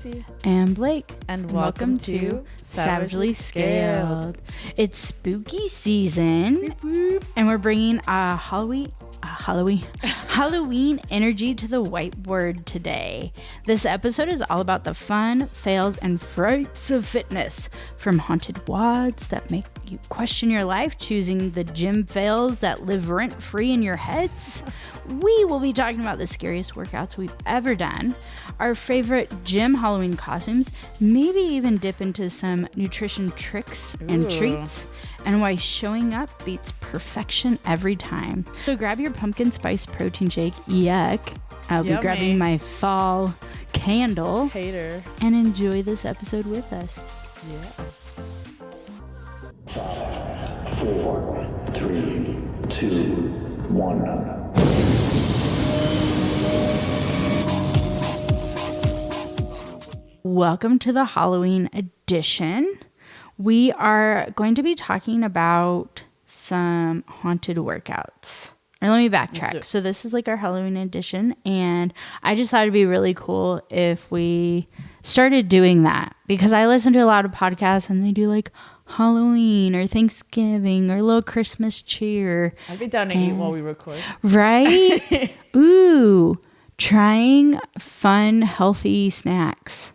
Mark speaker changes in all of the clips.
Speaker 1: Joyce.
Speaker 2: And Blake.
Speaker 1: And welcome to
Speaker 2: Savagely Scaled. It's spooky season, and we're bringing a Halloween energy to the whiteboard today. This episode is all about the fun, fails, and frights of fitness. From haunted WODs that make you question your life, choosing the gym fails that live rent-free in your heads. We will be talking about the scariest workouts we've ever done, our favorite gym Halloween costumes, maybe even dip into some nutrition tricks and treats, and why showing up beats perfection every time. So grab your pumpkin spice protein shake, yuck. I'll be grabbing my fall candle.
Speaker 1: Hater.
Speaker 2: And enjoy this episode with us.
Speaker 1: Yeah.
Speaker 3: 5, 4, 3, 2, 1.
Speaker 2: Welcome to the Halloween edition. We are going to be talking about some haunted workouts. Or let me backtrack. So this is like our Halloween edition, and I just thought it'd be really cool if we started doing that, because I listen to a lot of podcasts and they do like Halloween or Thanksgiving or little Christmas cheer.
Speaker 1: I'd be down to eat while we record.
Speaker 2: Right? Ooh, trying fun, healthy snacks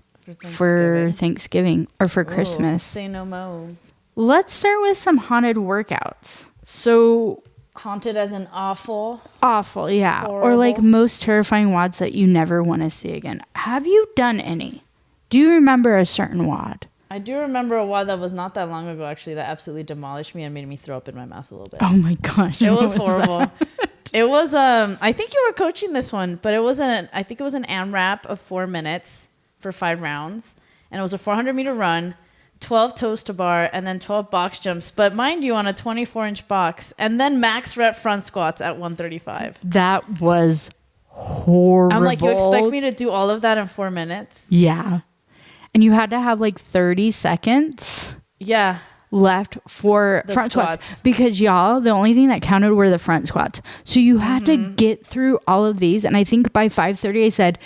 Speaker 2: for Thanksgiving or for Christmas.
Speaker 1: Say no mo.
Speaker 2: Let's start with some haunted workouts. So
Speaker 1: haunted as in awful?
Speaker 2: Awful, yeah.
Speaker 1: Horrible.
Speaker 2: Or like most terrifying WODs that you never want to see again. Have you done any? Do you remember a certain WOD?
Speaker 1: I do remember a WOD that was not that long ago, actually, that absolutely demolished me and made me throw up in my mouth a little bit.
Speaker 2: Oh my gosh.
Speaker 1: It was horrible. It was, I think you were coaching this one, but I think it was an AMRAP of 4 minutes for 5 rounds. And it was a 400-meter run, 12 toes to bar, and then 12 box jumps. But mind you, on a 24-inch box. And then max rep front squats at 135.
Speaker 2: That was horrible.
Speaker 1: I'm like, you expect me to do all of that in 4 minutes?
Speaker 2: Yeah. And you had to have like 30 seconds left for
Speaker 1: the
Speaker 2: front squats. Because y'all, the only thing that counted were the front squats. So you had to get through all of these. And I think by 5:30 I said,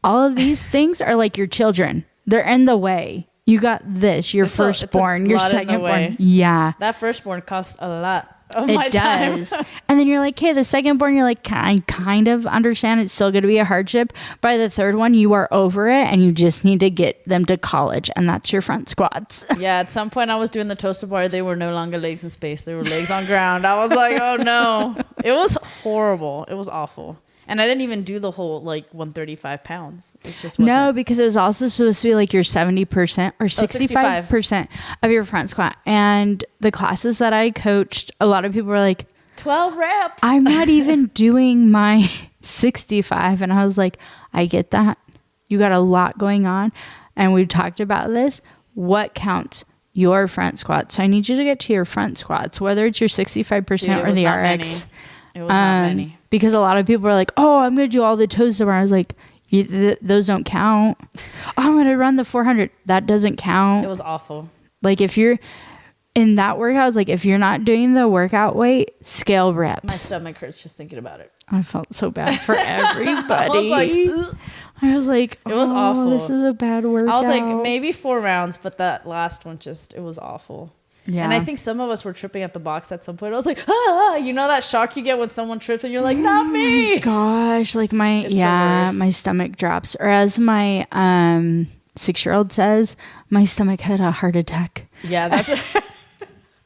Speaker 2: all of these things are like your children. They're in the way. You got this, your firstborn, your secondborn. Yeah.
Speaker 1: That firstborn costs a lot of my
Speaker 2: time. It does. And then you're like, hey, the secondborn, you're like, I kind of understand it's still going to be a hardship. By the third one, you are over it and you just need to get them to college. And that's your front squats.
Speaker 1: Yeah. At some point I was doing the toaster bar. They were no longer legs in space. They were legs on ground. I was like, oh no. It was horrible. It was awful. And I didn't even do the whole, 135 pounds. It just wasn't.
Speaker 2: No, because it was also supposed to be like your 70% or 65% of your front squat. And the classes that I coached, a lot of people were like,
Speaker 1: 12 reps.
Speaker 2: I'm not even doing my 65. And I was like, I get that. You got a lot going on. And we've talked about this. What counts? Your front squats. So I need you to get to your front squats, whether it's your 65% or the RX.
Speaker 1: It was not many.
Speaker 2: Because a lot of people are like, oh, I'm going to do all the toes to bar. I was like, those don't count. Oh, I'm going to run the 400. That doesn't count.
Speaker 1: It was awful.
Speaker 2: Like if you're in that workout, I was like, if you're not doing the workout weight, scale reps.
Speaker 1: My stomach hurts just thinking about it.
Speaker 2: I felt so bad for everybody. I was like,
Speaker 1: it was awful.
Speaker 2: This is a bad workout.
Speaker 1: I was like, maybe 4 rounds, but that last one it was awful. Yeah. And I think some of us were tripping at the box at some point. I was like, you know that shock you get when someone trips and you're like, not me.
Speaker 2: Oh my gosh, like my stomach drops. Or as my 6-year-old says, my stomach had a heart attack.
Speaker 1: Yeah, that's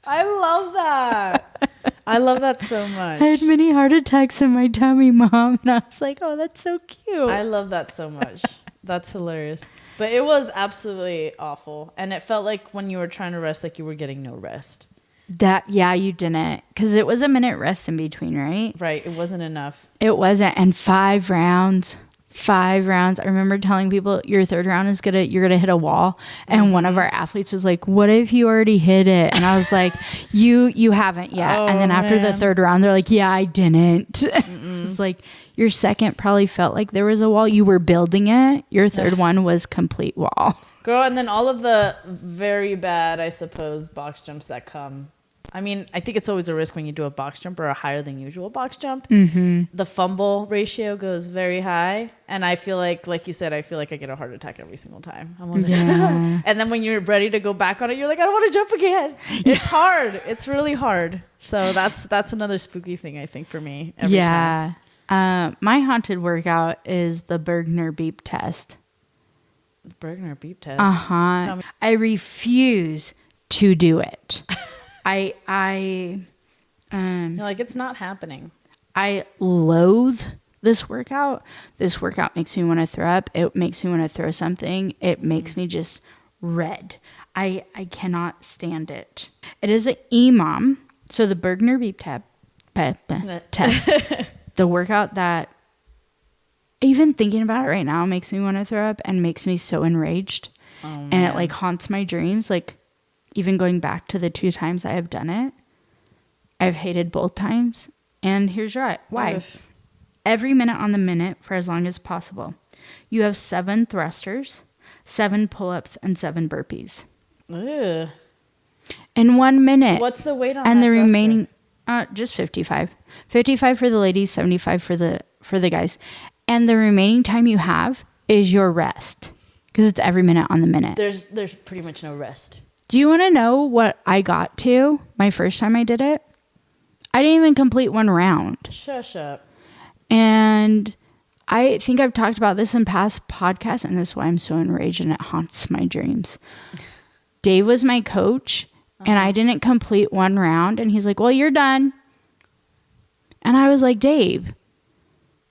Speaker 1: I love that. I love that so much.
Speaker 2: I had many heart attacks in my tummy, Mom. And I was like, oh, that's so cute.
Speaker 1: I love that so much. That's hilarious. But it was absolutely awful. And it felt like when you were trying to rest, like you were getting no rest.
Speaker 2: You didn't. Because it was a minute rest in between, right?
Speaker 1: Right. It wasn't enough.
Speaker 2: It wasn't. And 5 rounds. 5 rounds. I remember telling people your third round is you're gonna hit a wall. And one of our athletes was like, what if you already hit it? And I was like, you haven't yet. And then after the third round, they're like, yeah, I didn't. It's like, your second probably felt like there was a wall. You were building it. Your third one was complete wall.
Speaker 1: Girl, and then all of the very bad, I suppose, box jumps that come I mean, I think it's always a risk when you do a box jump or a higher than usual box jump. The fumble ratio goes very high. And I feel like you said, I feel like I get a heart attack every single time. I'm always like, and then when you're ready to go back on it, you're like, I don't want to jump again. It's hard. It's really hard. So that's another spooky thing, I think, for me. Every time.
Speaker 2: My haunted workout is the Bergner beep test.
Speaker 1: Bergner beep test.
Speaker 2: I refuse to do it. You're
Speaker 1: like, it's not happening.
Speaker 2: I loathe this workout. This workout makes me want to throw up. It makes me want to throw something. It makes me just red. I cannot stand it. It is an EMOM. So the Bergner beep test, the workout that even thinking about it right now makes me want to throw up and makes me so enraged. And it like haunts my dreams. Like even going back to the 2 times I have done it, I've hated both times. And here's why. Every minute on the minute for as long as possible. You have 7 thrusters, 7 pull-ups, and 7 burpees.
Speaker 1: Ugh.
Speaker 2: In 1 minute.
Speaker 1: What's the weight on
Speaker 2: and
Speaker 1: that
Speaker 2: the
Speaker 1: thruster?
Speaker 2: Remaining, just 55. 55 for the ladies, 75 for the guys. And the remaining time you have is your rest. Because it's every minute on the minute.
Speaker 1: There's pretty much no rest.
Speaker 2: Do you want to know what I got to my first time I did it? I didn't even complete 1 round.
Speaker 1: Shush up.
Speaker 2: And I think I've talked about this in past podcasts, and this is why I'm so enraged and it haunts my dreams. Dave was my coach, and I didn't complete 1 round, and he's like, well, you're done. And I was like, Dave,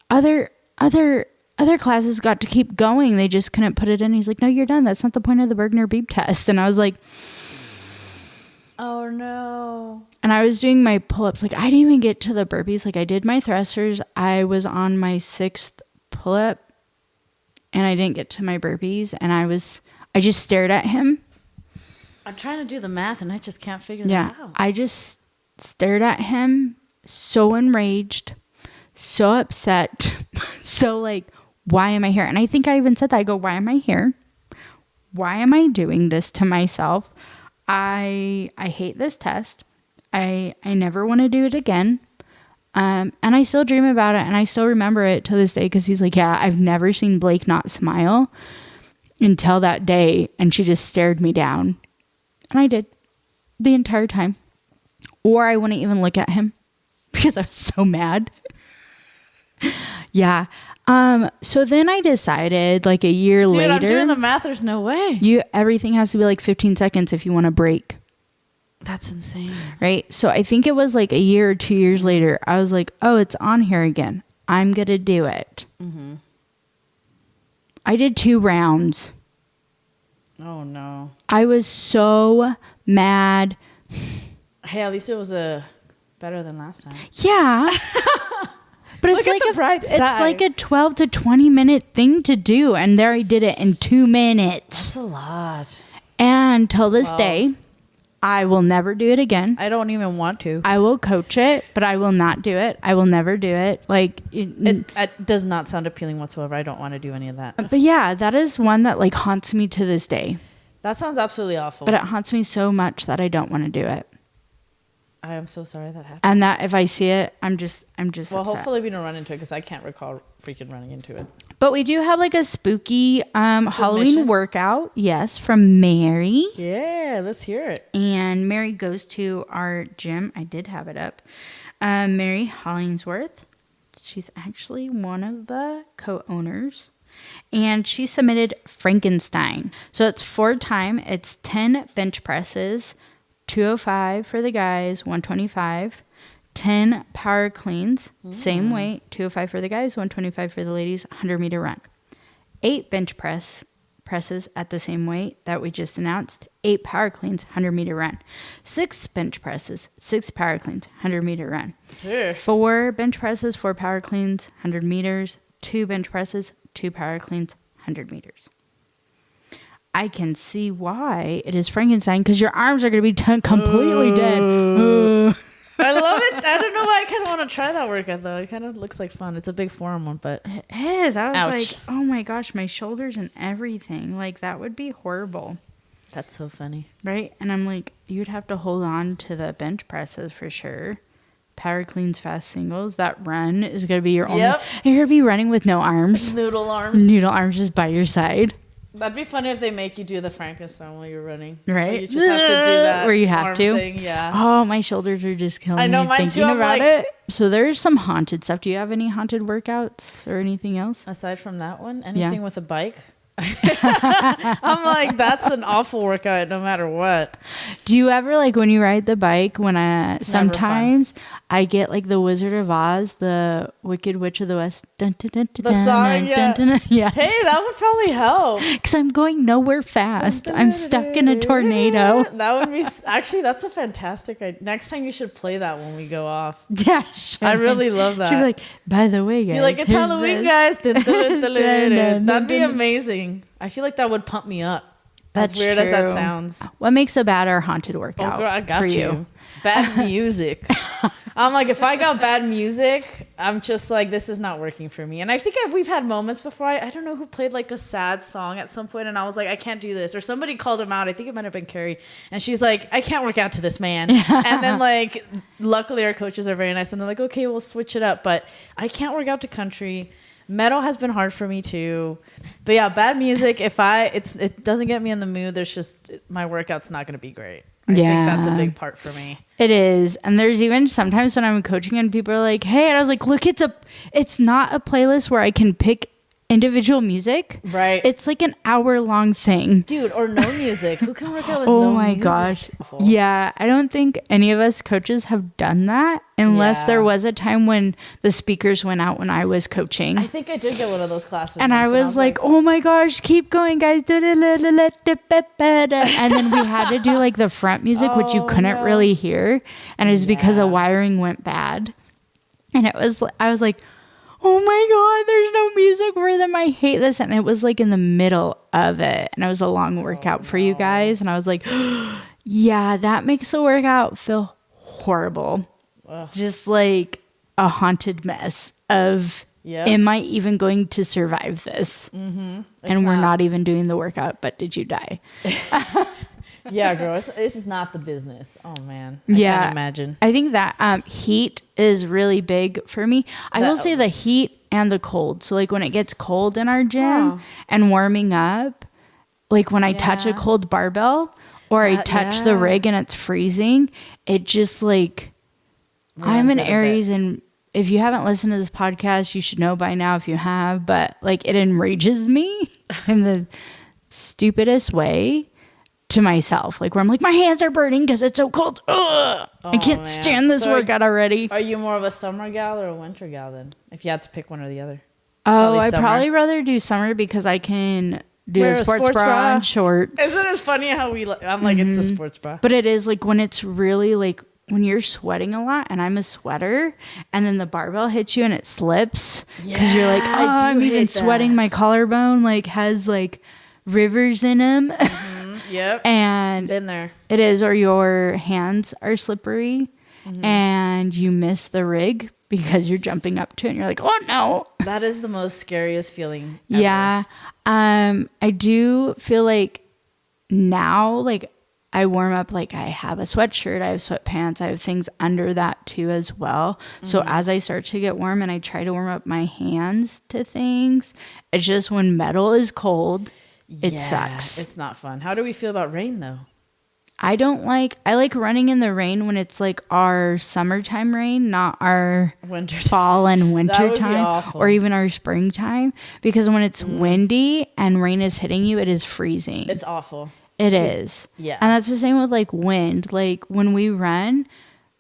Speaker 2: other classes got to keep going. They just couldn't put it in. He's like, no, you're done. That's not the point of the Bergner beep test. And I was like,
Speaker 1: oh no.
Speaker 2: And I was doing my pull-ups. Like I didn't even get to the burpees. Like I did my thrusters. I was on my 6th pull-up and I didn't get to my burpees. And I just stared at him.
Speaker 1: I'm trying to do the math and I just can't figure that out.
Speaker 2: I just stared at him, so enraged, so upset. So like, why am I here? And I think I even said that. I go, why am I here? Why am I doing this to myself? I hate this test. I never want to do it again. And I still dream about it and I still remember it to this day because he's like, yeah, I've never seen Blake not smile until that day. And she just stared me down. And I did the entire time. Or I wouldn't even look at him because I was so mad. Yeah. So then I decided like a year later.
Speaker 1: I'm doing the math. There's no way.
Speaker 2: Everything has to be like 15 seconds if you want to break.
Speaker 1: That's insane.
Speaker 2: Right. So I think it was like a year or 2 years later. I was like, oh, it's on here again. I'm going to do it. Mm-hmm. I did 2 rounds.
Speaker 1: Oh, no.
Speaker 2: I was so mad.
Speaker 1: Hey, at least it was better than last time.
Speaker 2: Yeah. But
Speaker 1: it's like
Speaker 2: it's like a 12 to 20 minute thing to do. And there I did it in 2 minutes.
Speaker 1: That's a lot.
Speaker 2: And till this day, I will never do it again.
Speaker 1: I don't even want to.
Speaker 2: I will coach it, but I will not do it. I will never do it. Like
Speaker 1: it does not sound appealing whatsoever. I don't want to do any of that.
Speaker 2: But yeah, that is one that like haunts me to this day.
Speaker 1: That sounds absolutely awful.
Speaker 2: But it haunts me so much that I don't want to do it.
Speaker 1: I am so sorry that happened.
Speaker 2: And that if I see it, I'm just
Speaker 1: well,
Speaker 2: upset.
Speaker 1: hopefully we don't run into it because I can't recall freaking running into it.
Speaker 2: But we do have like a spooky Halloween workout, yes, from Mary.
Speaker 1: Yeah, let's hear it.
Speaker 2: And Mary goes to our gym. I did have it up. Mary Hollingsworth. She's actually one of the co-owners. And she submitted Frankenstein. So it's 4 time. It's 10 bench presses, 205 for the guys, 125. 10 power cleans, same weight, 205 for the guys, 125 for the ladies, 100-meter run. 8 bench presses at the same weight that we just announced, 8 power cleans, 100-meter run. 6 bench presses, 6 power cleans, 100-meter run. 4 bench presses, 4 power cleans, 100 meters. 2 bench presses, 2 power cleans, 100 meters. I can see why it is Frankenstein because your arms are going to be completely dead.
Speaker 1: I love it. I don't know why I kind of want to try that workout though. It kind of looks like fun. It's a big forearm one, but
Speaker 2: it is. I was
Speaker 1: ouch.
Speaker 2: like, oh my gosh, my shoulders and everything. Like that would be horrible.
Speaker 1: That's so funny.
Speaker 2: Right? And I'm like, you'd have to hold on to the bench presses for sure. Power cleans fast singles. That run is going to be your only.
Speaker 1: Yep.
Speaker 2: You're going to be running with no arms.
Speaker 1: Noodle arms.
Speaker 2: Noodle arms just by your side.
Speaker 1: That'd be funny if they make you do the Frankenstein while you're running.
Speaker 2: Right?
Speaker 1: Or you just have to do that.
Speaker 2: Where you have
Speaker 1: arm
Speaker 2: to.
Speaker 1: thing. Yeah.
Speaker 2: Oh, my shoulders are just killing me.
Speaker 1: I know, mine
Speaker 2: thinking
Speaker 1: too. I'm
Speaker 2: about
Speaker 1: like-
Speaker 2: it. So there's some haunted stuff. Do you have any haunted workouts or anything else?
Speaker 1: Aside from that one, anything with a bike? I'm like, that's an awful workout no matter what.
Speaker 2: Do you ever, like, when you ride the bike, when sometimes I get like the Wizard of Oz, the Wicked Witch of the West, dun, dun, dun, dun,
Speaker 1: The song, yeah.
Speaker 2: dun, dun, yeah.
Speaker 1: Hey, that would probably help.
Speaker 2: Because I'm going nowhere fast. I'm stuck in a tornado.
Speaker 1: That would be actually. That's a fantastic idea. Next time you should play that when we go off.
Speaker 2: Yeah,
Speaker 1: I really love that.
Speaker 2: She'd be like, by the way, guys,
Speaker 1: You're like, it's
Speaker 2: here's
Speaker 1: Halloween,
Speaker 2: this."
Speaker 1: guys. Dun, dun, dun, dun, dun, dun. That'd be
Speaker 2: dun.
Speaker 1: amazing. I feel like that would pump me up.
Speaker 2: That's
Speaker 1: as weird as that
Speaker 2: true.
Speaker 1: sounds.
Speaker 2: What makes a bad or haunted
Speaker 1: Oh,
Speaker 2: workout
Speaker 1: girl, I got
Speaker 2: for
Speaker 1: you.
Speaker 2: you?
Speaker 1: Bad music. I'm like, if I got bad music, I'm just like, this is not working for me. And I think we've had moments before. I don't know who played like a sad song at some point, and I was like, I can't do this. Or somebody called him out. I think it might have been Carrie, and she's like, I can't work out to this man. And then like, luckily our coaches are very nice, and they're like, okay, we'll switch it up. But I can't work out to country. Metal has been hard for me too. But yeah, bad music. If it doesn't get me in the mood, there's just my workout's not going to be great. I think that's a big part for me.
Speaker 2: It is. And there's even sometimes when I'm coaching and people are like, hey, and I was like, look, it's not a playlist where I can pick individual music.
Speaker 1: Right.
Speaker 2: It's like an hour-long thing.
Speaker 1: Dude, or no music. Who can work out with no music?
Speaker 2: Oh my gosh. Yeah, I don't think any of us coaches have done that unless there was a time when the speakers went out when I was coaching.
Speaker 1: I think I did get one of those classes.
Speaker 2: And I
Speaker 1: once,
Speaker 2: was like, oh my gosh, keep going, guys. And then we had to do like the front music, which you couldn't really hear. And it was because the wiring went bad. And I was like, oh my God, there's no music for them. I hate this. And it was like in the middle of it. And it was a long workout for you guys. And I was like, yeah, that makes the workout feel horrible. Ugh. Just like a haunted mess of, am I even going to survive this? Mm-hmm. And we're not even doing the workout, but did you die?
Speaker 1: Yeah, girl, this is not the business. Oh, man. I can't imagine.
Speaker 2: I think that heat is really big for me. I will say the heat and the cold. So, like, when it gets cold in our gym and warming up, like when I touch a cold barbell or I touch the rig and it's freezing, it just, like, I'm an Aries, and if you haven't listened to this podcast, you should know by now if you have, but, like, it enrages me in the stupidest way. To myself, like where I'm like, my hands are burning because it's so cold. Ugh, I can't stand this workout already.
Speaker 1: Are you more of a summer gal or a winter gal then? If you had to pick one or the other.
Speaker 2: Oh, I'd probably rather do summer because I can do a sports bra and shorts.
Speaker 1: Isn't it funny how I'm like, it's a sports bra.
Speaker 2: But it is like when it's really like when you're sweating a lot, and I'm a sweater, and then the barbell hits you and it slips because you're like, oh, I'm even sweating. My collarbone like has like rivers in them.
Speaker 1: Yep.
Speaker 2: And
Speaker 1: been there.
Speaker 2: It is, or your hands are slippery and you miss the rig because you're jumping up to it and you're like, oh no.
Speaker 1: That is the most scariest feeling ever.
Speaker 2: Yeah. I do feel like now, like I warm up, like I have a sweatshirt, I have sweatpants, I have things under that too as well. So as I start to get warm and I try to warm up my hands to things, it's just when metal is cold, it sucks.
Speaker 1: It's not fun. How do we feel about rain though?
Speaker 2: I like running in the rain when it's like our summertime rain, not our fall and winter time or even our springtime. Because when it's windy and rain is hitting you, it is freezing.
Speaker 1: It's awful.
Speaker 2: It is.
Speaker 1: Yeah.
Speaker 2: And that's the same with like wind. Like when we run,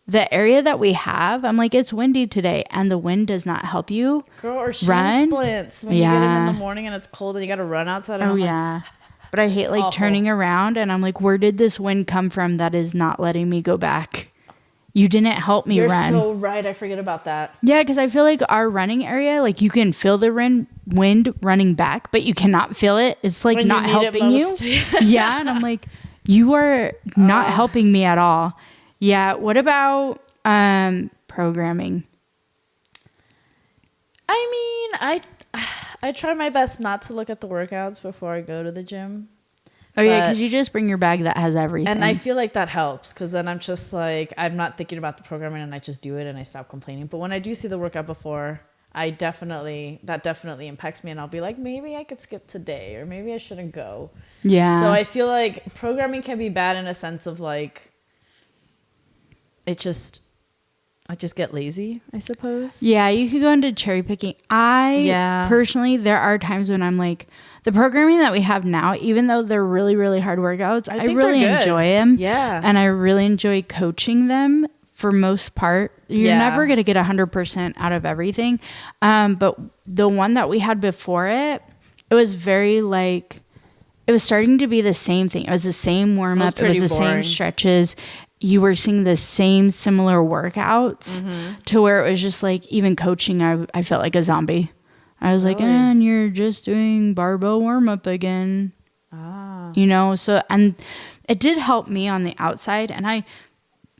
Speaker 2: the area that we have, I'm like, it's windy today, and the wind does not help you.
Speaker 1: Girl, or
Speaker 2: run.
Speaker 1: Splits when you get in the morning and it's cold and you got to run outside.
Speaker 2: Oh, yeah. But I hate like awful. Turning around, and I'm like, where did this wind come from that is not letting me go back? You didn't help me run.
Speaker 1: You're so right. I forget about that.
Speaker 2: Yeah, because I feel like our running area, like you can feel the wind running back, but you cannot feel it. It's like not helping you. Yeah, and I'm like, you are not helping me at all. Yeah. What about programming?
Speaker 1: I mean, I try my best not to look at the workouts before I go to the gym.
Speaker 2: Oh, yeah, because you just bring your bag that has everything.
Speaker 1: And I feel like that helps because then I'm just like, I'm not thinking about the programming and I just do it and I stop complaining. But when I do see the workout before, that definitely impacts me and I'll be like, maybe I could skip today or maybe I shouldn't go.
Speaker 2: Yeah.
Speaker 1: So I feel like programming can be bad in a sense of like, I just get lazy, I suppose.
Speaker 2: Yeah, you could go into cherry picking. Personally, there are times when I'm like, the programming that we have now, even though they're really, really hard workouts, I really enjoy them.
Speaker 1: Yeah.
Speaker 2: And I really enjoy coaching them for most part. You're never going to get 100% out of everything. But the one that we had before it was very like, it was starting to be the same thing. It was the same warm up. It was the same stretches. You were seeing the same similar workouts to where it was just like, even coaching, I felt like a zombie. I was like, and you're just doing barbell warm up again. You know, so, and it did help me on the outside. And I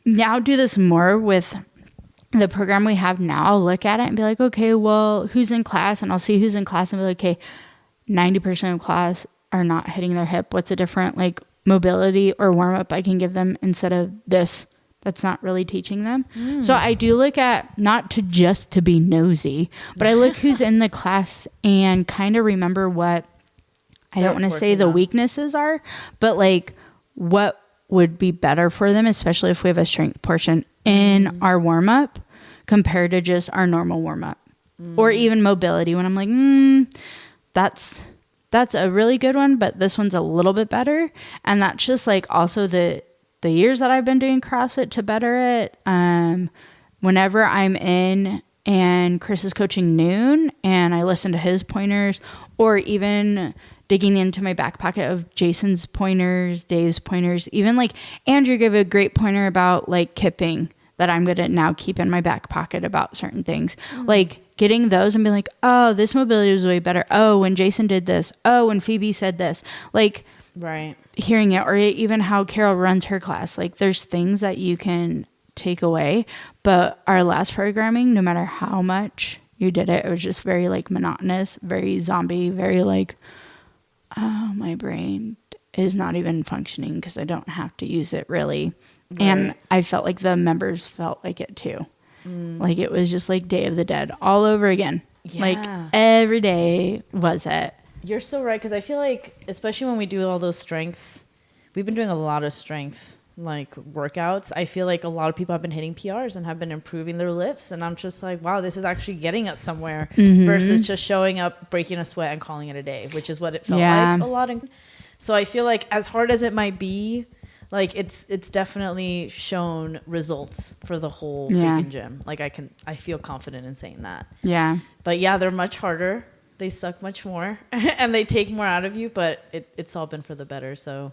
Speaker 2: now do this more with the program we have now. I'll look at it and be like, okay, well, who's in class? And I'll see who's in class and be like, okay, 90% of class are not hitting their hip. What's a different like mobility or warm up I can give them instead of this that's not really teaching them? So I do look at, not to just to be nosy, but I look who's in the class and kind of remember what, I don't want to say the weaknesses are, but like what would be better for them, especially if we have a strength portion in our warm up compared to just our normal warm up or even mobility, when I'm like, that's a really good one, but this one's a little bit better. And that's just like also the years that I've been doing CrossFit to better it. Whenever I'm in and Chris is coaching noon and I listen to his pointers, or even digging into my back pocket of Jason's pointers, Dave's pointers, even like Andrew gave a great pointer about like kipping that I'm going to now keep in my back pocket about certain things. Like getting those and being like, oh, this mobility was way better. Oh, when Jason did this. Oh, when Phoebe said this. Like,
Speaker 1: right.
Speaker 2: Hearing it, or even how Carol runs her class. Like there's things that you can take away. But our last programming, no matter how much you did it, it was just very like monotonous, very zombie, very like, oh, my brain is not even functioning because I don't have to use it really. Right. And I felt like the members felt like it too. Like it was just like Day of the Dead all over again. Yeah. Like every day was it.
Speaker 1: You're so right, because I feel like, especially when we do all those strength, we've been doing a lot of strength like workouts. I feel like a lot of people have been hitting PRs and have been improving their lifts, and I'm just like, wow, this is actually getting us somewhere versus just showing up, breaking a sweat, and calling it a day, which is what it felt like a lot. So I feel like as hard as it might be, like it's definitely shown results for the whole freaking gym. Like I feel confident in saying that. Yeah. But yeah, they're much harder. They suck much more and they take more out of you, but it's all been for the better. So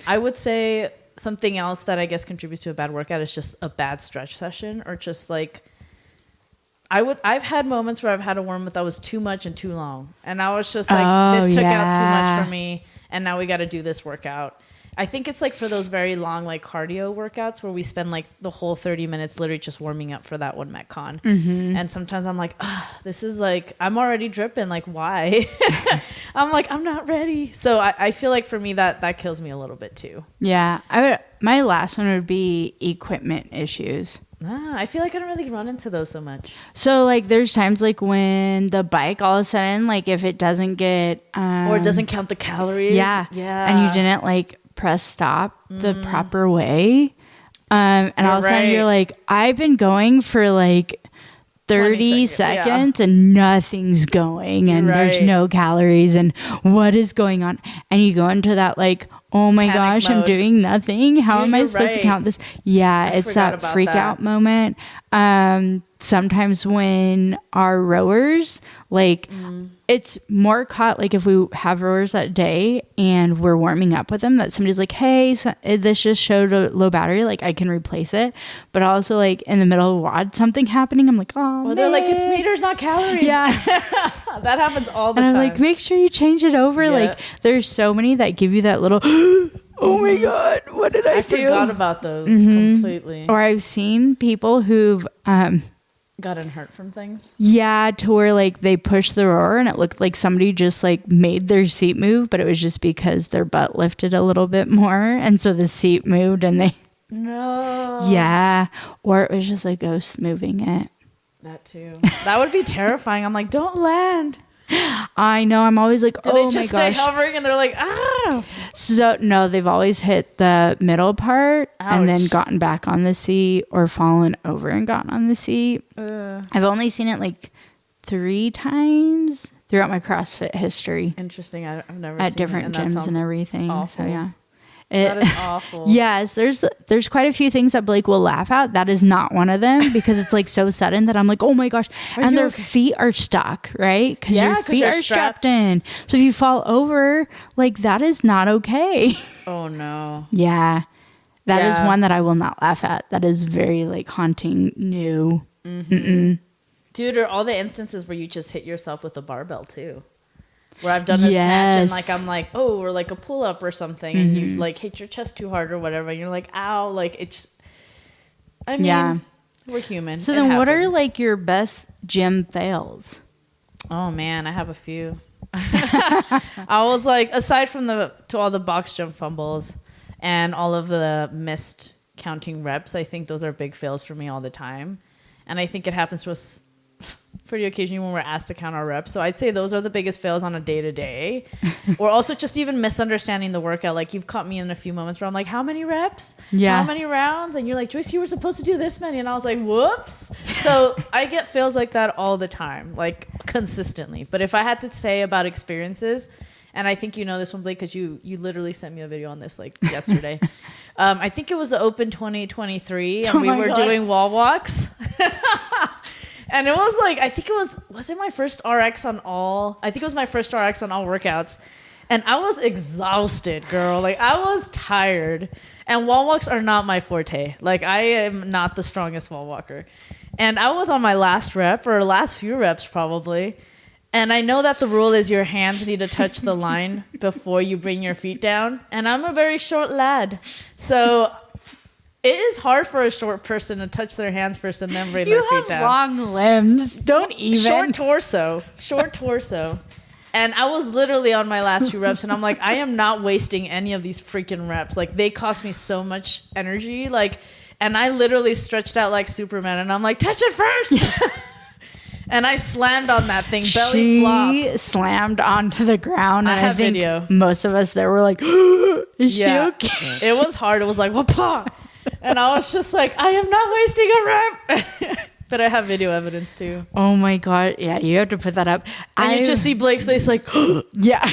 Speaker 1: I would say something else that I guess contributes to a bad workout is just a bad stretch session, or just like I've had moments where I've had a warm up that was too much and too long, and I was just like, this took out too much for me, and now we got to do this workout. I think it's like for those very long like cardio workouts where we spend like the whole 30 minutes literally just warming up for that one Metcon. And sometimes I'm like, this is like, I'm already dripping. Like, why? I'm like, I'm not ready. So I feel like for me that kills me a little bit too.
Speaker 2: Yeah. My last one would be equipment issues.
Speaker 1: I feel like I don't really run into those so much.
Speaker 2: So like there's times like when the bike all of a sudden, like if it doesn't get
Speaker 1: or it doesn't count the calories. Yeah.
Speaker 2: And you didn't like press stop the proper way. And all of a sudden you're like, I've been going for like 30 seconds and nothing's going and there's no calories and what is going on? And you go into that like, oh my gosh, mode. I'm doing nothing. How am I supposed to count this? Yeah, it's that freak out moment. Sometimes when our rowers, like it's more caught, like if we have rowers that day and we're warming up with them, that somebody's like, hey, this just showed a low battery, like I can replace it. But also like in the middle of WOD, something happening, I'm like, oh,
Speaker 1: well, they're like, it's meters, not calories. Yeah. That happens all the time.
Speaker 2: And I'm like, make sure you change it over. Like there's so many that give you that little, oh my God, what did I do?
Speaker 1: I forgot about those completely.
Speaker 2: Or I've seen people who've,
Speaker 1: Gotten hurt from things?
Speaker 2: Yeah, to where like they pushed the rower and it looked like somebody just like made their seat move, but it was just because their butt lifted a little bit more. And so the seat moved and they...
Speaker 1: No.
Speaker 2: Yeah. Or it was just a ghost moving it.
Speaker 1: That too. That would be terrifying. I'm like, don't land.
Speaker 2: I know. I'm always like,
Speaker 1: Do
Speaker 2: oh
Speaker 1: they
Speaker 2: my
Speaker 1: just stay
Speaker 2: gosh.
Speaker 1: hovering and they're like, ah?
Speaker 2: So no, they've always hit the middle part and then
Speaker 1: Ouch.
Speaker 2: gotten back on the seat or fallen over and gotten on the seat. I've only seen it like 3 times throughout my CrossFit history
Speaker 1: Interesting. I've never
Speaker 2: at
Speaker 1: seen
Speaker 2: different
Speaker 1: it, and that
Speaker 2: gyms and
Speaker 1: sounds
Speaker 2: everything.
Speaker 1: awful.
Speaker 2: So yeah.
Speaker 1: That is awful.
Speaker 2: Yes, there's quite a few things that Blake will laugh at. That is not one of them because it's like so sudden that I'm like, oh my gosh. And
Speaker 1: you
Speaker 2: their
Speaker 1: okay?
Speaker 2: feet are stuck, right? Because
Speaker 1: Yeah,
Speaker 2: your
Speaker 1: 'cause
Speaker 2: feet
Speaker 1: you're
Speaker 2: are strapped
Speaker 1: strapped.
Speaker 2: in. So if you fall over, like that is not okay.
Speaker 1: Oh no.
Speaker 2: Yeah. That is
Speaker 1: Yeah.
Speaker 2: one that I will not laugh at. That is very like haunting new.
Speaker 1: Dude, or all the instances where you just hit yourself with a barbell too. Where I've done a snatch and
Speaker 2: Yes.
Speaker 1: like I'm like, oh, or like a pull up or something, and you like hit your chest too hard or whatever, and you're like, ow, like it's. I mean,
Speaker 2: Yeah.
Speaker 1: we're human.
Speaker 2: So
Speaker 1: It
Speaker 2: then what are
Speaker 1: happens.
Speaker 2: like your best gym fails?
Speaker 1: Oh man, I have a few. I was like, aside from all the box jump fumbles and all of the missed counting reps, I think those are big fails for me all the time, and I think it happens to us pretty occasionally when we're asked to count our reps. So I'd say those are the biggest fails on a day-to-day. Or also just even misunderstanding the workout. Like you've caught me in a few moments where I'm like, how many reps?
Speaker 2: Yeah.
Speaker 1: How many rounds? And you're like, Joyce, you were supposed to do this many. And I was like, whoops. So I get fails like that all the time, like consistently. But if I had to say about experiences, and I think you know this one, Blake, because you literally sent me a video on this like yesterday. I think it was the Open 2023 and
Speaker 2: Oh
Speaker 1: we
Speaker 2: my
Speaker 1: were
Speaker 2: God.
Speaker 1: doing wall walks. And it was like, I think was it my first RX on all? I think it was my first RX on all workouts. And I was exhausted, girl. Like I was tired. And wall walks are not my forte. Like I am not the strongest wall walker. And I was on my last rep or last few reps probably. And I know that the rule is your hands need to touch the line before you bring your feet down. And I'm a very short lad. So it is hard for a short person to touch their hands first and then bring their
Speaker 2: You
Speaker 1: feet
Speaker 2: have
Speaker 1: down.
Speaker 2: long limbs. Don't even.
Speaker 1: Short torso. And I was literally on my last few reps and I'm like, I am not wasting any of these freaking reps. Like they cost me so much energy. Like, and I literally stretched out like Superman and I'm like, touch it first. And I slammed on that thing, belly flop.
Speaker 2: She slammed onto the ground.
Speaker 1: I
Speaker 2: And
Speaker 1: have
Speaker 2: think
Speaker 1: video.
Speaker 2: most of us there were like, is she okay?
Speaker 1: It was hard. It was like, whoop. And I was just like, I am not wasting a rep. But I have video evidence too.
Speaker 2: Oh my God. Yeah, you have to put that up.
Speaker 1: And you just see Blake's face like,
Speaker 2: yeah.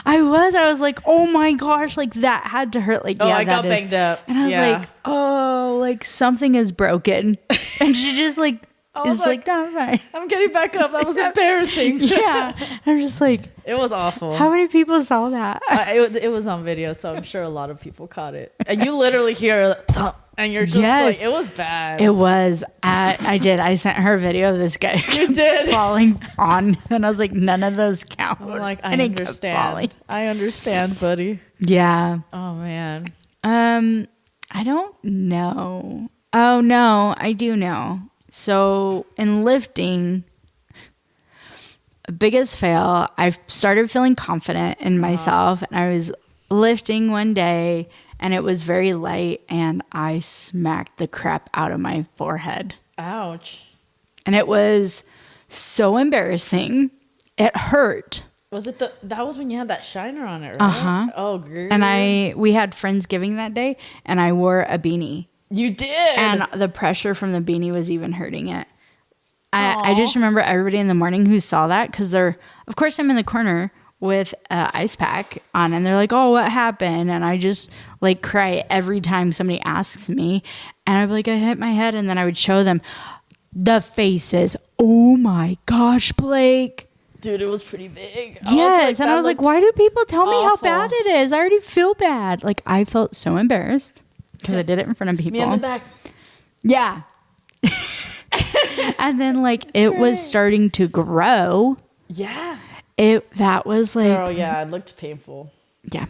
Speaker 2: I was like, oh my gosh, like that had to hurt. Like,
Speaker 1: oh,
Speaker 2: yeah,
Speaker 1: I got
Speaker 2: that is-
Speaker 1: banged up.
Speaker 2: And I was like, oh, like something is broken. And she just like,
Speaker 1: was
Speaker 2: is like,
Speaker 1: like,
Speaker 2: no, fine.
Speaker 1: I'm getting back up. That was embarrassing.
Speaker 2: Yeah. I'm just like,
Speaker 1: It was awful.
Speaker 2: how many people saw that?
Speaker 1: It was on video, so I'm sure a lot of people caught it. And you literally hear a thump, and you're just
Speaker 2: Yes.
Speaker 1: like, it was bad.
Speaker 2: It was. I did. I sent her a video of this guy
Speaker 1: You did.
Speaker 2: falling on, and I was like, none of those count.
Speaker 1: I'm like, I
Speaker 2: And he kept falling.
Speaker 1: understand. I understand, buddy.
Speaker 2: Yeah.
Speaker 1: Oh, man.
Speaker 2: I don't know. Oh no, I do know. So in lifting, biggest fail, I started feeling confident in myself, and I was lifting one day and it was very light and I smacked the crap out of my forehead.
Speaker 1: Ouch.
Speaker 2: And it was so embarrassing. It hurt.
Speaker 1: Was it that was when you had that shiner on it, right?
Speaker 2: Uh-huh.
Speaker 1: Oh, girl.
Speaker 2: And we had Friendsgiving that day and I wore a beanie.
Speaker 1: You did.
Speaker 2: And the pressure from the beanie was even hurting it. I just remember everybody in the morning who saw that because of course I'm in the corner with an ice pack on and they're like, oh, what happened? And I just like cry every time somebody asks me. And I'd be like, I hit my head. And then I would show them the faces. Oh my gosh, Blake.
Speaker 1: Dude, it was pretty big.
Speaker 2: Yes. And I was like, why do people tell me how
Speaker 1: awful.
Speaker 2: bad it is? I already feel bad. Like I felt so embarrassed because I did it in front of people.
Speaker 1: Me in the back.
Speaker 2: Yeah. And then like it was starting to grow.
Speaker 1: Yeah.
Speaker 2: That was like,
Speaker 1: Girl, yeah, it looked painful.
Speaker 2: yeah,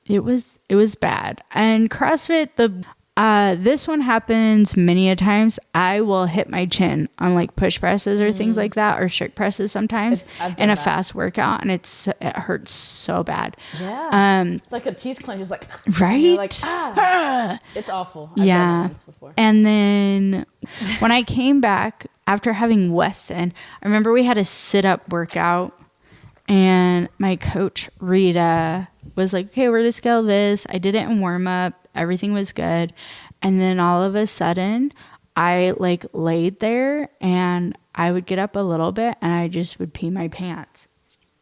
Speaker 2: it was bad. And CrossFit, This one happens many a times. I will hit my chin on like push presses or things like that, or strict presses sometimes in a fast workout, and it hurts so bad.
Speaker 1: Yeah. It's like a teeth clench. It's like,
Speaker 2: right?
Speaker 1: You're like, it's awful. I've done that once before.
Speaker 2: And then when I came back after having Weston, I remember we had a sit-up workout, and my coach, Rita, was like, okay, we're going to scale this. I did it in warm-up. Everything was good. And then all of a sudden, I like laid there, and I would get up a little bit, and I just would pee my pants.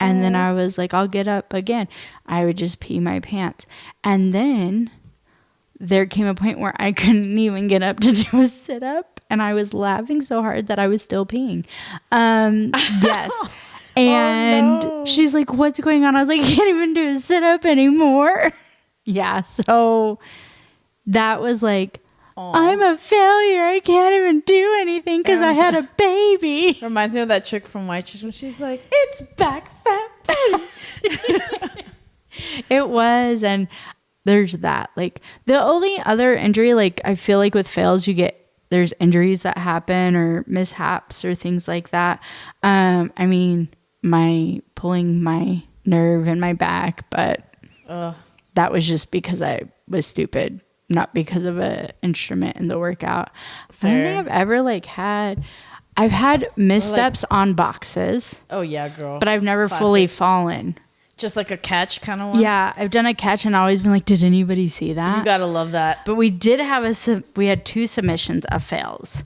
Speaker 2: And then I was like, I'll get up again. I would just pee my pants. And then there came a point where I couldn't even get up to do a sit-up, and I was laughing so hard that I was still peeing. Yes. And she's like, what's going on? I was like, I can't even do a sit-up anymore. Yeah, so that was like, I'm a failure. I can't even do anything because I had a baby.
Speaker 1: Reminds me of that chick from White Chicks when she's like, it's back fat Betty.
Speaker 2: It was, and there's that. Like, the only other injury, like, I feel like with fails, there's injuries that happen or mishaps or things like that. I mean, pulling my nerve in my back, but that was just because I was stupid, not because of an instrument in the workout. Fair. I don't think I've ever I've had missteps on boxes.
Speaker 1: Oh yeah, girl.
Speaker 2: But I've never fully fallen.
Speaker 1: Just like a catch kind of one?
Speaker 2: Yeah, I've done a catch and always been like, did anybody see that?
Speaker 1: You gotta love that.
Speaker 2: But we did have we had 2 submissions of fails.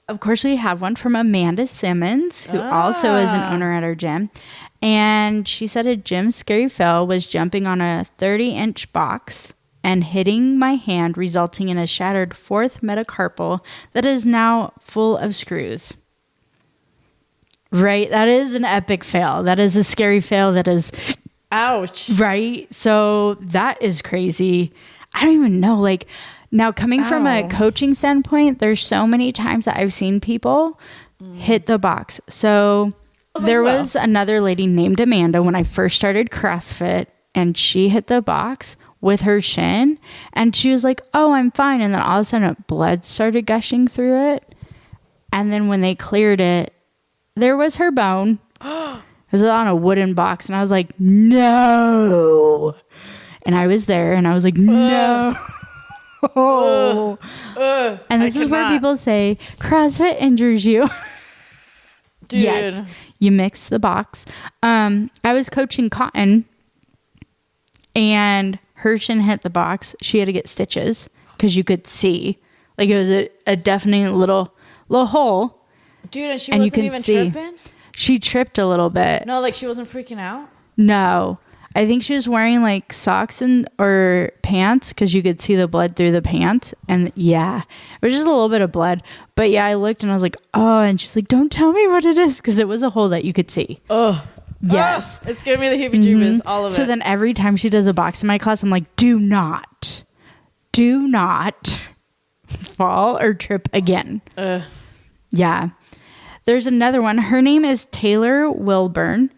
Speaker 2: Of course, we had one from Amanda Simmons, who also is an owner at our gym. And she said a gym scary fail was jumping on a 30-inch box and hitting my hand, resulting in a shattered 4th metacarpal that is now full of screws. Right? That is an epic fail. That is a scary fail. That is...
Speaker 1: Ouch.
Speaker 2: Right? So that is crazy. I don't even know. Like, now coming from a coaching standpoint, there's so many times that I've seen people hit the box. So there was another lady named Amanda when I first started CrossFit, and she hit the box with her shin, and she was like, oh, I'm fine. And then all of a sudden blood started gushing through it. And then when they cleared it, there was her bone. It was on a wooden box, and I was like, no. And I was there, and I was like, no. And this is where people say CrossFit injures you.
Speaker 1: Dude.
Speaker 2: Yes, you mix the box. I was coaching Cotton, and her shin hit the box. She had to get stitches because you could see, like, it was a definite little hole.
Speaker 1: Dude, and she wasn't even tripping?
Speaker 2: She tripped a little bit.
Speaker 1: No, like she wasn't freaking out?
Speaker 2: No. I think she was wearing like socks or pants because you could see the blood through the pants. And yeah, it was just a little bit of blood. But yeah, I looked and I was like, oh, and she's like, don't tell me what it is, because it was a hole that you could see.
Speaker 1: Oh.
Speaker 2: Yes.
Speaker 1: It scared me the heebie-jeebies, all of it.
Speaker 2: So then every time she does a box in my class, I'm like, do not fall or trip again. Yeah. There's another one. Her name is Taylor Wilburn.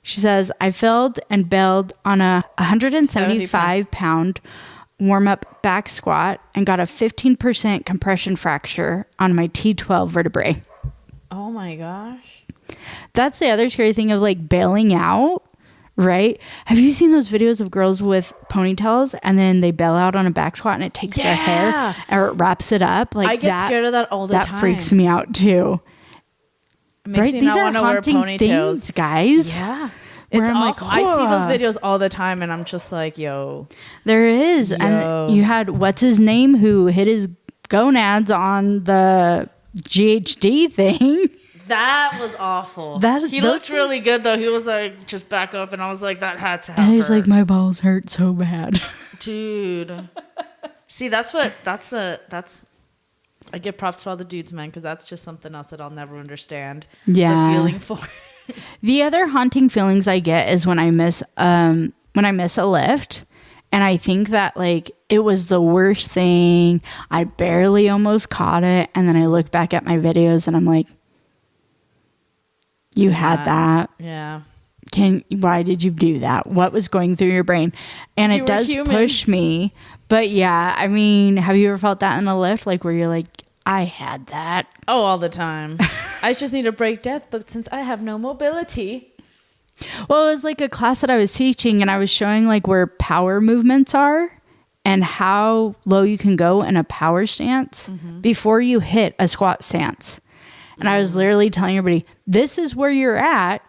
Speaker 2: She says, I failed and bailed on a 175-pound warm-up back squat and got a 15% compression fracture on my T12 vertebrae.
Speaker 1: Oh my gosh.
Speaker 2: That's the other scary thing of like bailing out, right? Have you seen those videos of girls with ponytails and then they bail out on a back squat and it takes their hair or it wraps it up? Like,
Speaker 1: I get scared of that all the time.
Speaker 2: That freaks me out too.
Speaker 1: It makes me not want to wear ponytails,
Speaker 2: things, guys.
Speaker 1: Yeah. It's awful. Like, I see those videos all the time and I'm just like, yo.
Speaker 2: There is. And you had, what's his name, who hit his gonads on the GHD thing.
Speaker 1: That was awful. He looked really good though. He was like, just back up, and I was like, that had to happen.
Speaker 2: And he's like, my balls hurt so bad.
Speaker 1: Dude. See, I give props to all the dudes, man, because that's just something else that I'll never understand.
Speaker 2: Yeah.
Speaker 1: The feeling for.
Speaker 2: The other haunting feelings I get is when I miss a lift, and I think that like it was the worst thing. I barely almost caught it, and then I look back at my videos and I'm like, you had that.
Speaker 1: Yeah.
Speaker 2: Why did you do that? What was going through your brain? And it does push me But yeah, I mean, have you ever felt that in a lift? Like where you're like, I had that.
Speaker 1: Oh, all the time. I just need to break death, but since I have no mobility.
Speaker 2: Well, it was like a class that I was teaching, and I was showing like where power movements are and how low you can go in a power stance before you hit a squat stance. And I was literally telling everybody, this is where you're at.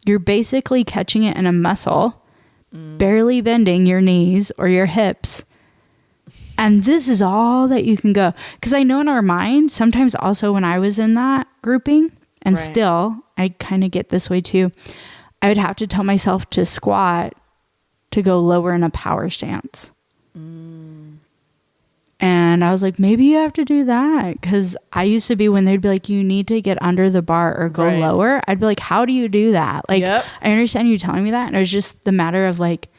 Speaker 2: You're basically catching it in a muscle, barely bending your knees or your hips. And this is all that you can go. Because I know in our mind, sometimes also when I was in that grouping, and still, I kind of get this way too, I would have to tell myself to squat to go lower in a power stance. And I was like, maybe you have to do that. Because I used to be when they'd be like, you need to get under the bar or go lower. I'd be like, how do you do that? Like, I understand you telling me that. And it was just the matter of like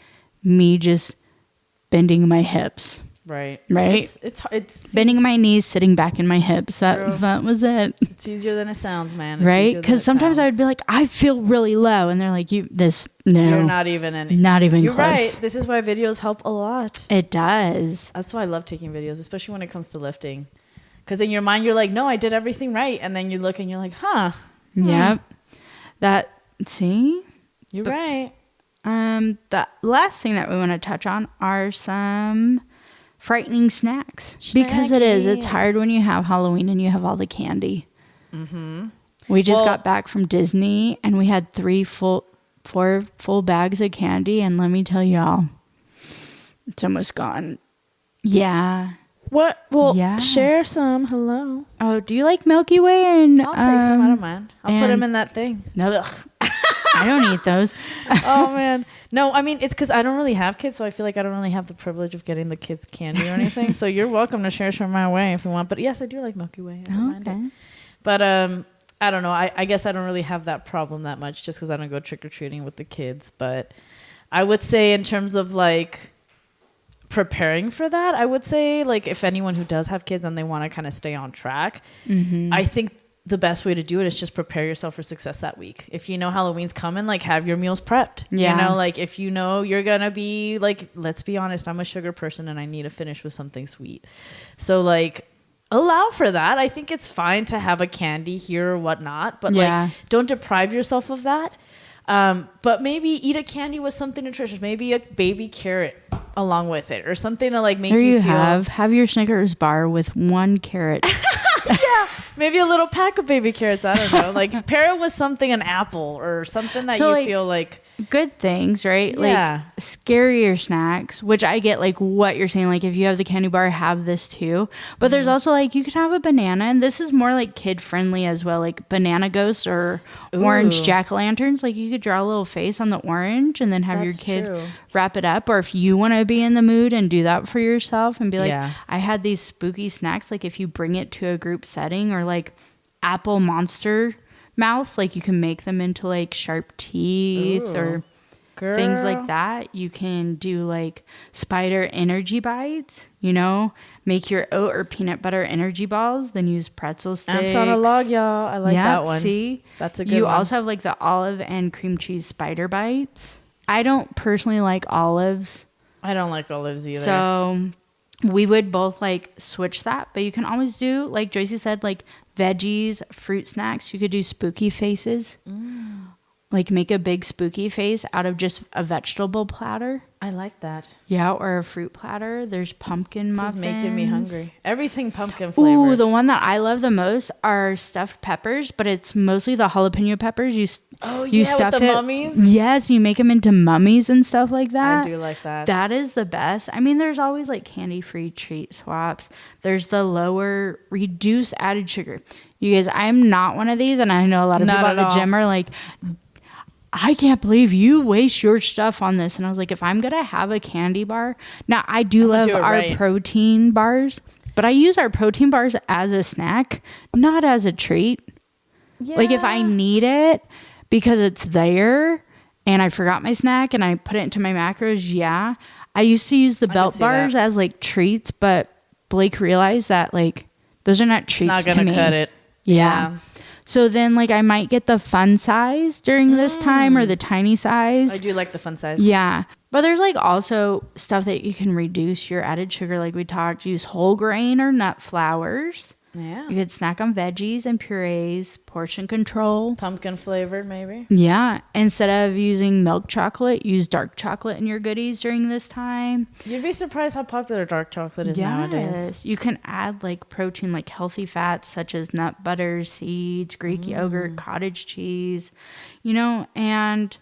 Speaker 2: me just bending my hips.
Speaker 1: Right.
Speaker 2: It's bending my knees, sitting back in my hips. That was it.
Speaker 1: It's easier than it sounds, man. It's
Speaker 2: right? Because sometimes I would be like, I feel really low, and they're like, you're not even
Speaker 1: You're
Speaker 2: close.
Speaker 1: right. This is why videos help a lot.
Speaker 2: It does.
Speaker 1: That's why I love taking videos, especially when it comes to lifting. Because in your mind, you're like, no, I did everything right, and then you look and you're like,
Speaker 2: Yep.
Speaker 1: You're right.
Speaker 2: The last thing that we want to touch on are some frightening snacks. Because it's hard when you have Halloween and you have all the candy. We just got back from Disney and we had 4 full bags of candy, and let me tell y'all, it's almost gone. Yeah.
Speaker 1: What? Well, share some. Hello.
Speaker 2: Oh, do you like Milky Way? And
Speaker 1: I'll take some. I don't mind. I'll put them in that thing.
Speaker 2: No, I don't eat those.
Speaker 1: Oh man, no. I mean, it's because I don't really have kids, so I feel like I don't really have the privilege of getting the kids candy or anything. So you're welcome to share some my way if you want. But yes, I do like Milky Way. I don't mind it. But I don't know. I guess I don't really have that problem that much, just because I don't go trick or treating with the kids. But I would say in terms of like preparing for that, I would say like if anyone who does have kids and they want to kind of stay on track, I think the best way to do it is just prepare yourself for success that week. If you know Halloween's coming, like have your meals prepped. You know, like if you know you're gonna be like, let's be honest, I'm a sugar person and I need to finish with something sweet. So like allow for that. I think it's fine to have a candy here or whatnot, but like don't deprive yourself of that. But maybe eat a candy with something nutritious, maybe a baby carrot along with it or something to like make you feel.
Speaker 2: Have your Snickers bar with 1 carrot.
Speaker 1: Yeah, maybe a little pack of baby carrots. I don't know. Like pair it with something, an apple or something that you feel like
Speaker 2: good things, right? Like scarier snacks, which I get like what you're saying. Like if you have the candy bar, have this too. But there's also like you could have a banana, and this is more like kid friendly as well. Like banana ghosts or orange jack-o'-lanterns. Like you could draw a little face on the orange and then have your kid wrap it up. Or if you want to be in the mood and do that for yourself and be like, I had these spooky snacks. Like if you bring it to a group setting, or like apple monster mouth, like you can make them into like sharp teeth or things like that. You can do like spider energy bites, you know, make your oat or peanut butter energy balls, then use pretzel sticks.
Speaker 1: Ants on a log, y'all. I like that one.
Speaker 2: See,
Speaker 1: that's a good
Speaker 2: one. You
Speaker 1: one.
Speaker 2: also have like the olive and cream cheese spider bites. I don't personally like olives.
Speaker 1: I don't like olives either.
Speaker 2: So we would both like switch that, but you can always do, like Joyce said, like veggies, fruit snacks. You could do spooky faces. Like make a big spooky face out of just a vegetable platter.
Speaker 1: I like that.
Speaker 2: Yeah, or a fruit platter. There's pumpkin muffins.
Speaker 1: This is making me hungry. Everything pumpkin flavored.
Speaker 2: Ooh, the one that I love the most are stuffed peppers, but it's mostly the jalapeno peppers. You stuff
Speaker 1: with the
Speaker 2: it.
Speaker 1: Mummies?
Speaker 2: Yes, you make them into mummies and stuff like that.
Speaker 1: I do like that.
Speaker 2: That is the best. I mean, there's always like candy-free treat swaps. There's the lower reduced added sugar. You guys, I'm not one of these, and I know a lot of people at the gym are like, I can't believe you waste your stuff on this. And I was like, if I'm going to have a candy bar, now I do love our protein bars, but I use our protein bars as a snack, not as a treat. Yeah. Like if I need it because it's there and I forgot my snack and I put it into my macros. I used to use the belt bars as like treats, but Blake realized that like those are not treats to me.
Speaker 1: It's not going to cut it.
Speaker 2: Yeah. So then like I might get the fun size during this time or the tiny size.
Speaker 1: I do like the fun size.
Speaker 2: Yeah. But there's like also stuff that you can reduce your added sugar. Like we talked, use whole grain or nut flours.
Speaker 1: Yeah.
Speaker 2: You could snack on veggies and purees, portion control.
Speaker 1: Pumpkin flavored, maybe.
Speaker 2: Yeah. Instead of using milk chocolate, use dark chocolate in your goodies during this time.
Speaker 1: You'd be surprised how popular dark chocolate is nowadays.
Speaker 2: You can add like protein, like healthy fats such as nut butter, seeds, Greek yogurt, cottage cheese, you know, and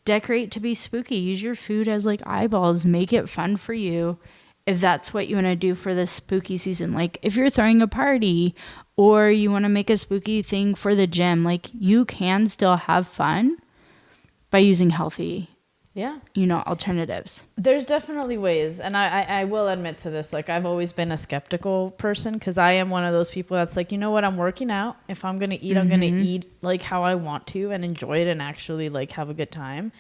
Speaker 2: decorate to be spooky. Use your food as like eyeballs. Make it fun for you. If that's what you want to do for this spooky season, like if you're throwing a party or you want to make a spooky thing for the gym, like you can still have fun by using healthy, you know, alternatives.
Speaker 1: There's definitely ways. And I will admit to this. Like I've always been a skeptical person because I am one of those people that's like, you know what, I'm working out. If I'm going to eat, I'm going to eat like how I want to and enjoy it and actually like have a good time.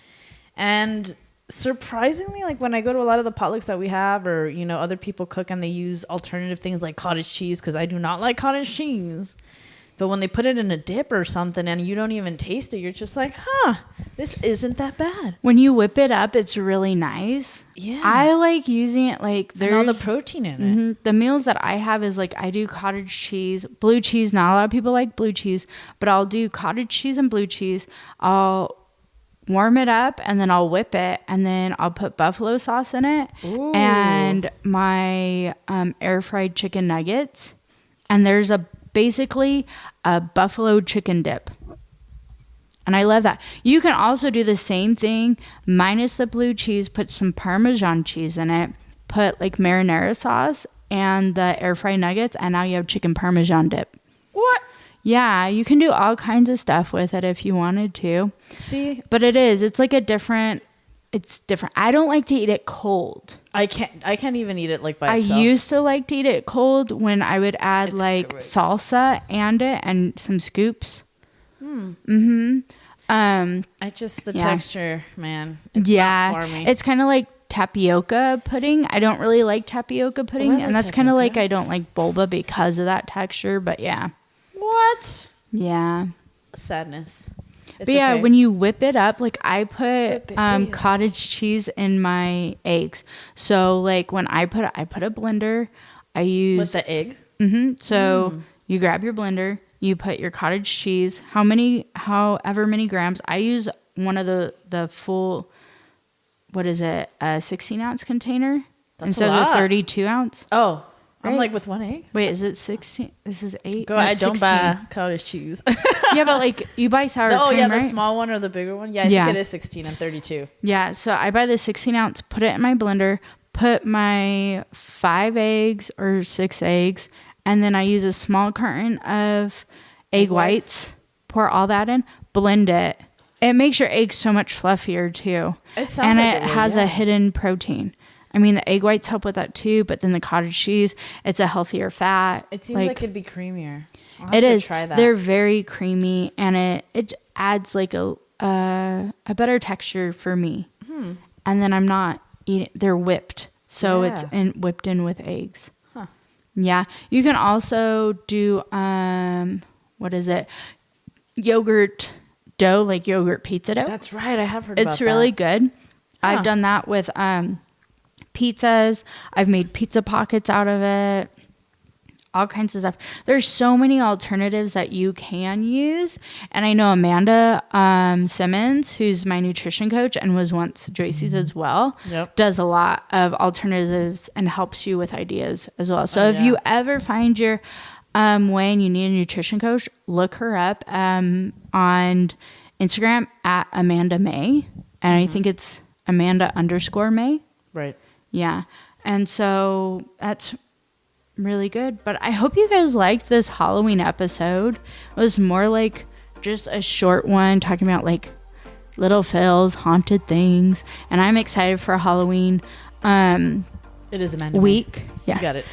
Speaker 1: And surprisingly, like when I go to a lot of the potlucks that we have or, you know, other people cook and they use alternative things like cottage cheese because I do not like cottage cheese. But when they put it in a dip or something and you don't even taste it, you're just like, this isn't that bad.
Speaker 2: When you whip it up, it's really nice.
Speaker 1: Yeah.
Speaker 2: I like using it like there's
Speaker 1: all the protein in it.
Speaker 2: The meals that I have is like I do cottage cheese, blue cheese. Not a lot of people like blue cheese, but I'll do cottage cheese and blue cheese. I'll warm it up and then I'll whip it and then I'll put buffalo sauce in it. Ooh. And my air fried chicken nuggets. And there's basically a buffalo chicken dip. And I love that. You can also do the same thing minus the blue cheese, put some Parmesan cheese in it, put like marinara sauce and the air fried nuggets, and now you have chicken Parmesan dip.
Speaker 1: What?
Speaker 2: Yeah, you can do all kinds of stuff with it if you wanted to.
Speaker 1: See?
Speaker 2: But it's like it's different. I don't like to eat it cold.
Speaker 1: I can't even eat it like by itself.
Speaker 2: I used to like to eat it cold when I would add salsa and some scoops. The
Speaker 1: texture, man. It's not for me.
Speaker 2: It's kind of like tapioca pudding. I don't really like tapioca pudding, and that's kind of like I don't like boba because of that texture, but yeah.
Speaker 1: What?
Speaker 2: Yeah.
Speaker 1: Sadness.
Speaker 2: But yeah, when you whip it up, like I put cottage cheese in my eggs. So like when I put a blender, I use
Speaker 1: with the egg.
Speaker 2: So you grab your blender, you put your cottage cheese, however many grams. I use one of the full, a 16-ounce container instead of the 32-ounce.
Speaker 1: Oh.
Speaker 2: Right?
Speaker 1: I'm like with one egg.
Speaker 2: Wait, is it 16? This is 8.
Speaker 1: Girl, I don't buy cottage cheese.
Speaker 2: Yeah, but like you buy sour cream,
Speaker 1: yeah,
Speaker 2: right?
Speaker 1: the small one or the bigger one. Yeah, I think it is 16 and 32.
Speaker 2: Yeah, so I buy the 16-ounce, put it in my blender, put my 5 eggs or 6 eggs, and then I use a small carton of egg whites, pour all that in, blend it. It makes your eggs so much fluffier too.
Speaker 1: It sounds like
Speaker 2: it has a hidden protein. I mean, the egg whites help with that too, but then the cottage cheese, it's a healthier fat.
Speaker 1: It seems like it'd be creamier.
Speaker 2: It is. Try that. They're very creamy, and it adds like a better texture for me. And then I'm not eating. They're whipped, so it's whipped in with eggs. Huh. Yeah, you can also do yogurt dough, like yogurt pizza dough.
Speaker 1: That's right. I have heard about that.
Speaker 2: It's really good. I've done that with pizzas. I've made pizza pockets out of it. All kinds of stuff. There's so many alternatives that you can use. And I know Amanda Simmons, who's my nutrition coach and was once Joyce's as well, does a lot of alternatives and helps you with ideas as well. So if you ever find your way and you need a nutrition coach, look her up on Instagram at Amanda May. And I think it's Amanda_May.
Speaker 1: Right.
Speaker 2: Yeah. And so that's really good. But I hope you guys liked this Halloween episode. It was more like just a short one talking about like little Phil's haunted things. And I'm excited for Halloween.
Speaker 1: It is Amanda
Speaker 2: week.
Speaker 1: May.
Speaker 2: Yeah.
Speaker 1: You got it.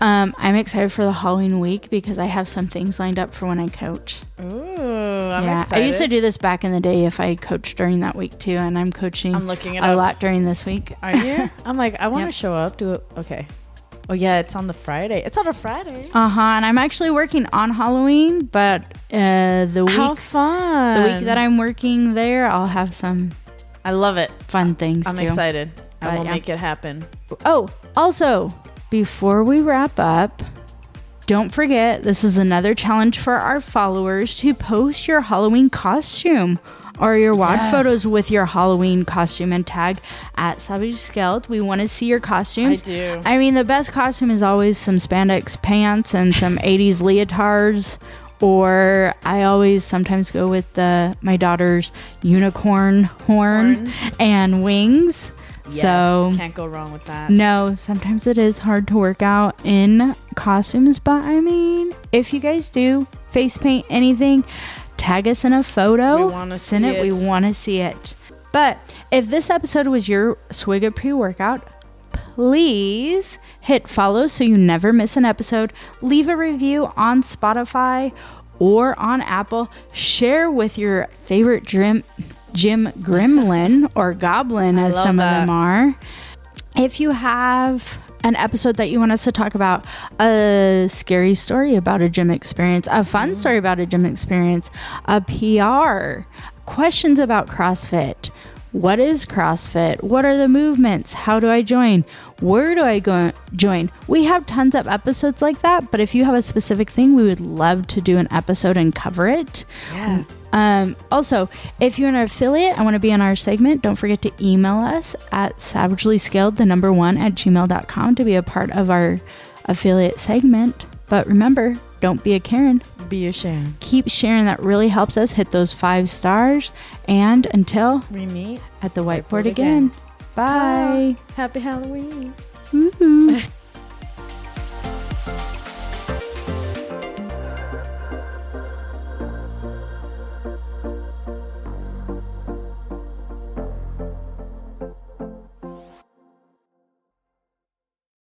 Speaker 2: I'm excited for the Halloween week because I have some things lined up for when I coach.
Speaker 1: Ooh, I'm excited.
Speaker 2: I used to do this back in the day if I coached during that week too, and I'm coaching
Speaker 1: I'm looking it
Speaker 2: a
Speaker 1: up.
Speaker 2: lot during this week.
Speaker 1: Are you? I'm like, I want to show up. Do it. Okay. Oh yeah, it's on the Friday. It's on a Friday.
Speaker 2: And I'm actually working on Halloween, but the week
Speaker 1: How fun.
Speaker 2: the week that I'm working there, I'll have some
Speaker 1: I love it.
Speaker 2: fun things
Speaker 1: I'm
Speaker 2: too.
Speaker 1: excited. I
Speaker 2: But
Speaker 1: will
Speaker 2: yeah.
Speaker 1: make it happen.
Speaker 2: Oh, also, before we wrap up, don't forget, this is another challenge for our followers to post your Halloween costume or your WOD
Speaker 1: Yes.
Speaker 2: photos with your Halloween costume and tag at Savage Skeld. We want to see your costumes.
Speaker 1: I do.
Speaker 2: I mean, the best costume is always some spandex pants and some 80s leotards. Or I always sometimes go with my daughter's unicorn horn
Speaker 1: Horns.
Speaker 2: and wings.
Speaker 1: Yes,
Speaker 2: So
Speaker 1: can't go wrong with that.
Speaker 2: no, sometimes it is hard to work out in costumes, but I mean, if you guys do face paint anything, tag us in a photo.
Speaker 1: We wanna
Speaker 2: Send
Speaker 1: see
Speaker 2: it.
Speaker 1: it.
Speaker 2: We want to see it. But if this episode was your swig of pre-workout, please hit follow so you never miss an episode. Leave a review on Spotify or on Apple. Share with your favorite gym gremlin or goblin, as
Speaker 1: love
Speaker 2: some
Speaker 1: that.
Speaker 2: of them are. If you have an episode that you want us to talk about, a scary story about a gym experience, a fun story about a gym experience, a PR, questions about CrossFit. What is CrossFit? What are the movements? How do I join? Where do I go join? We have tons of episodes like that, but if you have a specific thing, we would love to do an episode and cover it.
Speaker 1: Yeah.
Speaker 2: Also, if you're an affiliate, I want to be on our segment. Don't forget to email us at savagely1@gmail.com to be a part of our affiliate segment. But remember, don't be a Karen.
Speaker 1: Be a Sharon.
Speaker 2: Keep sharing. That really helps us hit those 5 stars. And until
Speaker 1: We meet
Speaker 2: at the whiteboard
Speaker 1: again.
Speaker 2: again. Bye.
Speaker 1: Happy Halloween.
Speaker 2: Woohoo.